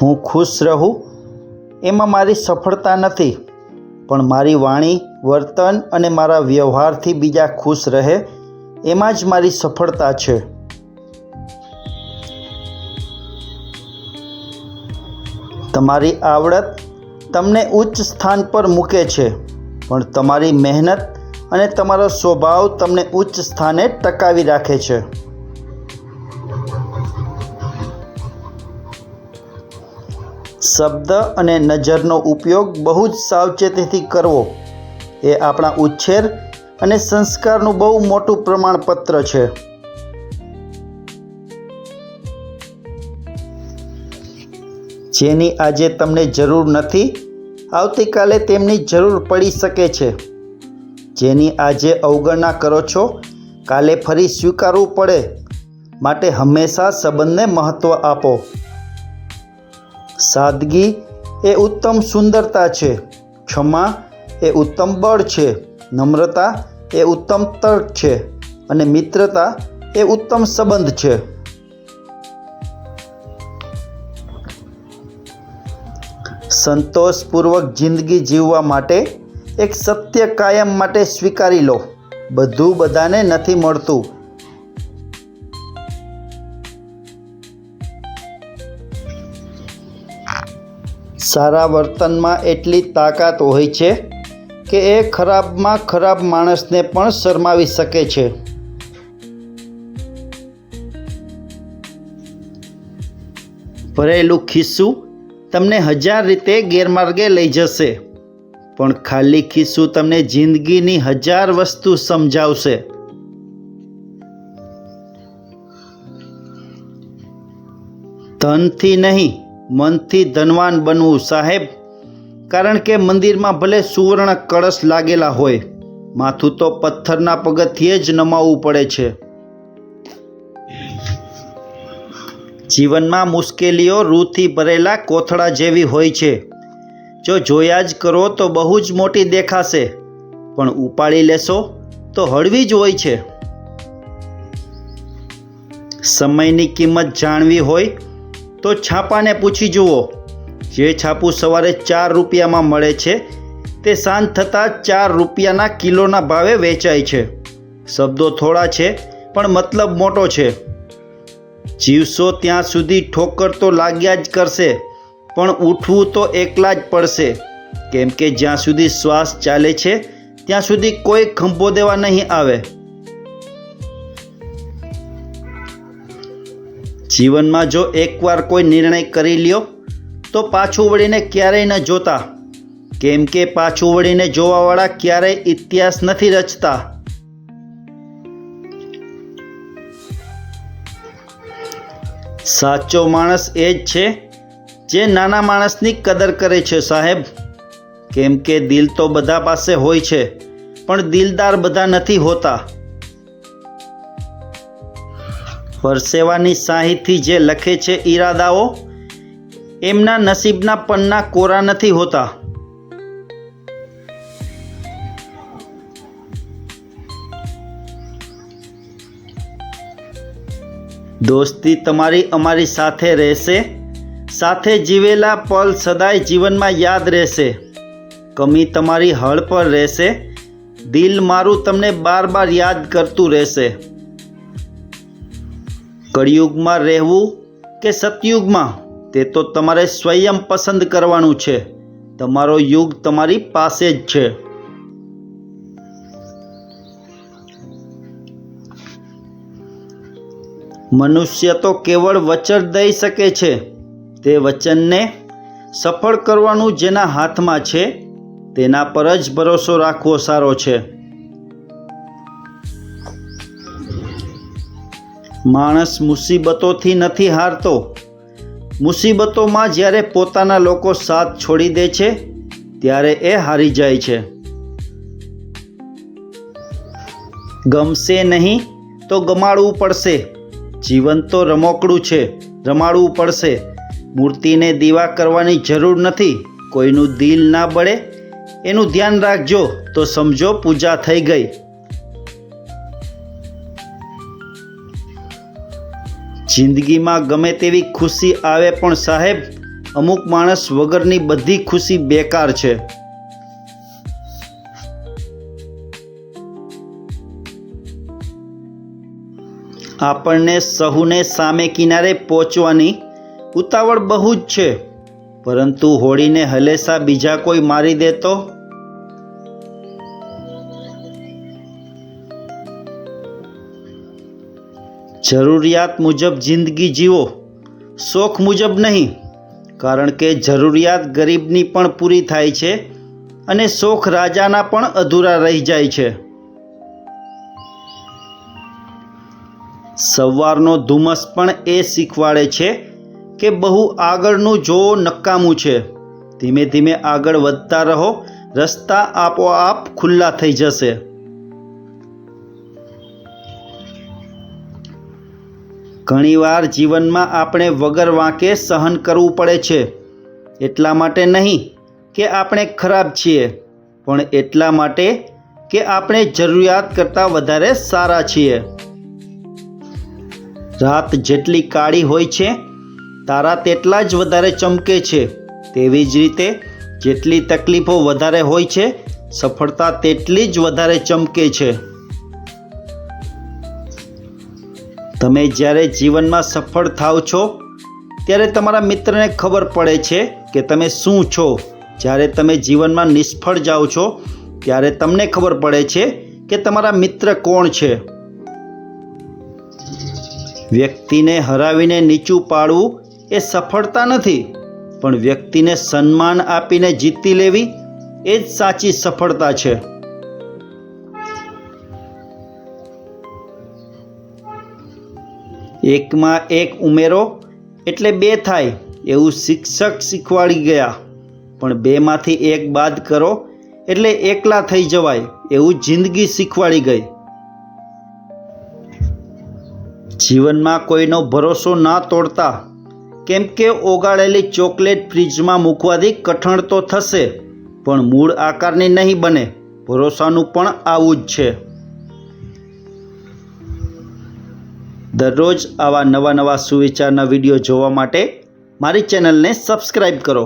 હું ખુશ રહું એમાં મારી સફળતા નથી, પણ મારી વાણી, વર્તન અને મારા વ્યવહારથી બીજા ખુશ રહે એમાં જ મારી સફળતા છે. તમારી આવડત તમને ઉચ્ચ સ્થાન પર મૂકે છે, પણ તમારી મહેનત અને તમારો સ્વભાવ તમને ઉચ્ચ સ્થાને ટકાવી રાખે છે. શબ્દ અને નજરનો ઉપયોગ બહુ જ સાવચેતીથી કરવો એ આપણા ઉછેર અને સંસ્કારનું બહુ મોટું પ્રમાણપત્ર છે. જેની આજે તમને જરૂર નથી, આવતીકાલે તેમની જરૂર પડી શકે છે. જેની આજે અવગણના કરો છો, કાલે ફરી સ્વીકારવું પડે, માટે હંમેશા સંબંધને મહત્ત્વ આપો. સાદગી એ ઉત્તમ સુંદરતા છે. ક્ષમા એ ઉત્તમ બળ છે. નમ્રતા એ ઉત્તમ તર્ક છે. અને મિત્રતા એ ઉત્તમ સંબંધ છે. સંતોષપૂર્વક જિંદગી જીવવા માટે એક સત્ય કાયમ માટે સ્વીકારી લો: બધું બધાને નથી મળતું. સારા વર્તનમાં એટલી તાકાત હોય છે કે એ ખરાબમાં ખરાબ માણસને પણ શરમાવી શકે છે. ભરેલું ખિસ્સું તમને 1000 રીતે ગેરમાર્ગે લઈ જશે, પણ ખાલી ખિસ્સું તમને જિંદગીની 1000 વસ્તુ સમજાવશે. ધનથી નહીં, મનથી ધનવાન બનવું સાહેબ, કારણ કે મંદિરમાં ભલે સુવર્ણ કળશ લાગેલા હોય, માથું તો પથ્થરના પગથિયે જ નમાવવું પડે છે. જીવનમાં મુશ્કેલીઓ રૂથી ભરેલા કોથળા જેવી હોય છે. જો જોયા જ કરો તો બહુ જ મોટી દેખાશે, પણ ઉપાડી લેશો તો હળવી જ હોય છે. સમયની કિંમત જાણવી હોય તો છાપાને પૂછી જુઓ. જે છાપું સવારે 4 રૂપિયામાં મળે છે તે સાંજ થતાં 4 રૂપિયાના કિલોના ભાવે વેચાય છે. શબ્દો થોડા છે પણ મતલબ મોટો છે. જીવશો ત્યાં સુધી ઠોકર તો લાગ્યા જ કરશે, પણ ઉઠવું તો એકલા જ પડશે, કેમ કે જ્યાં સુધી શ્વાસ ચાલે છે ત્યાં સુધી કોઈ ખંભો દેવા નહીં આવે. જીવનમાં જો એકવાર કોઈ નિર્ણય કરી લ્યો તો પાછું વળીને ક્યારેય ન જોતા, કેમ કે પાછું વળીને જોવાવાળા ક્યારેય ઇતિહાસ નથી રચતા. સાચો માણસ એ જ છે જે નાના માણસની કદર કરે છે સાહેબ, કેમ કે દિલ તો બધા પાસે હોય છે, પણ દિલદાર બધા નથી હોતા. પરસેવાની શાહીથી જે લખે છે ઈરાદાઓ, એમના નસીબના પન્ના કોરા નથી હોતા. દોસ્તી તમારી અમારી સાથે રહેશે, સાથે જીવેલા પલ સદાય જીવનમાં યાદ રહેશે. કમી તમારી હળ પર રહેશે, દિલ મારું તમને બાર બાર યાદ કરતું રહેશે. કળિયુગમાં રહેવું કે સતયુગમાં, તે તો તમારે સ્વયં પસંદ કરવાનું છે. તમારો યુગ તમારી પાસે જ છે. મનુષ્ય તો કેવળ વચન દઈ શકે છે. તે વચનને સફળ કરવાનું જેના હાથમાં છે તેના પર જ ભરોસો રાખવો સારો છે. માણસ મુસીબતોથી નથી હારતો. મુસીબતોમાં જ્યારે પોતાના લોકો સાથ છોડી દે છે ત્યારે એ હારી જાય છે. ગમશે નહીં તો ગમાડવું પડશે. જીવન તો રમકડું છે, રમાડવું પડશે. મૂર્તિને દીવા કરવાની જરૂર નથી. કોઈનું દિલ ના બળે એનું ધ્યાન રાખજો તો સમજો પૂજા થઈ ગઈ. જિંદગીમાં ગમે તેવી ખુશી આવે પણ સાહેબ, અમુક માણસ વગરની બધી ખુશી બેકાર છે. આપણને સહુને સામે કિનારે પહોંચવાની ઉતાવળ બહુ જ છે, પરંતુ હોડીને હલેસા બીજા કોઈ મારી દે તો? જરૂરિયાત મુજબ જિંદગી જીવો, શોખ મુજબ નહીં, કારણ કે જરૂરિયાત ગરીબની પણ પૂરી થાય છે અને શોખ રાજાના પણ અધૂરા રહી જાય છે. સવારનો ધુમ્મસ પણ એ શીખવાડે છે કે બહુ આગળનું જોવો નકામું છે. ધીમે ધીમે આગળ વધતા રહો, રસ્તા આપોઆપ ખુલ્લા થઈ જશે. ઘણીવાર જીવનમાં આપણે વગર વાંકે સહન કરવું પડે છે. એટલા માટે નહીં કે આપણે ખરાબ છીએ, પણ એટલા માટે કે આપણે જરૂરિયાત કરતાં વધારે સારા છીએ. રાત જેટલી કાળી હોય છે, તારા તેટલા જ વધારે ચમકે છે. તેવી જ રીતે જેટલી તકલીફો વધારે હોય છે, સફળતા તેટલી જ વધારે ચમકે છે. તમે જ્યારે જીવનમાં સફળ થાવ છો, ત્યારે તમારા મિત્રને ખબર પડે છે કે તમે શું છો. જ્યારે તમે જીવનમાં નિષ્ફળ જાઓ છો, ત્યારે તમને ખબર પડે છે કે તમારા મિત્ર કોણ છે. વ્યક્તિને હરાવીને નીચું પાડવું એ સફળતા નથી, પણ વ્યક્તિને સન્માન આપીને જીતી લેવી એ જ સાચી સફળતા છે. એકમાં એક ઉમેરો એટલે બે થાય એવું શિક્ષક શીખવાડી ગયા, પણ બેમાંથી એક બાદ કરો એટલે એકલા થઈ જવાય એવું જિંદગી શીખવાડી ગઈ. જીવનમાં કોઈનો ભરોસો ના તોડતા, કેમ કે ઓગાળેલી ચોકલેટ ફ્રીજમાં મૂકવાથી કઠણ તો થશે, પણ મૂળ આકારની નહીં બને. ભરોસાનું પણ આવું જ છે. દરરોજ આવા નવા સુવિચારના વિડીયો જોવા માટે મારી ચેનલને સબસ્ક્રાઈબ કરો.